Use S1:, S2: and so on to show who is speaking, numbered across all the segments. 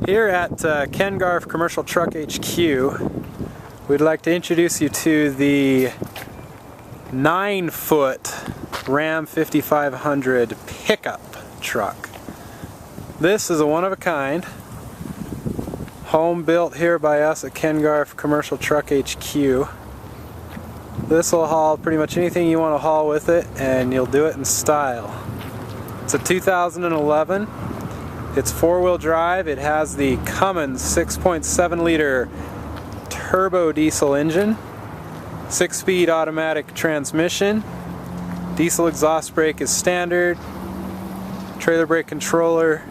S1: Here at Ken Garff Commercial Truck HQ, we'd like to introduce you to the 9-foot Ram 5500 pickup truck. This is a one-of-a-kind, home built here by us at Ken Garff Commercial Truck HQ. This will haul pretty much anything you want to haul with it, and you'll do it in style. It's a 2011. It's four-wheel drive. It has the Cummins 6.7 liter turbo diesel engine, 6-speed automatic transmission, diesel exhaust brake is standard, trailer brake controller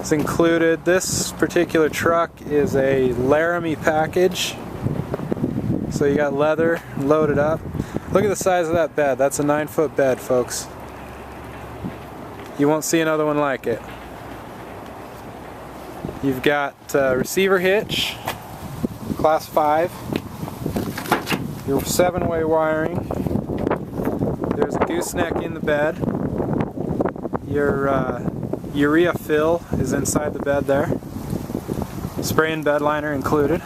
S1: is included. This particular truck is a Laramie package, so you got leather loaded up. Look at the size of that bed. That's a 9-foot bed, folks. You won't see another one like it. You've got receiver hitch, class 5, your 7-way wiring, there's a gooseneck in the bed, your urea fill is inside the bed there, spray and bed liner included.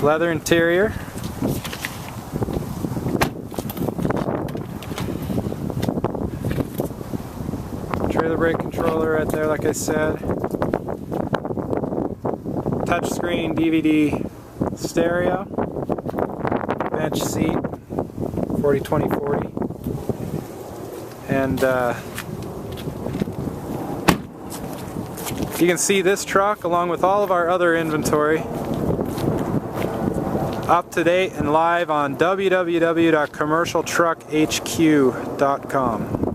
S1: Leather interior. Trailer brake controller right there, like I said. Touchscreen DVD stereo. Bench seat, 40-20-40. And you can see this truck along with all of our other inventory up to date and live on www.commercialtruckhq.com.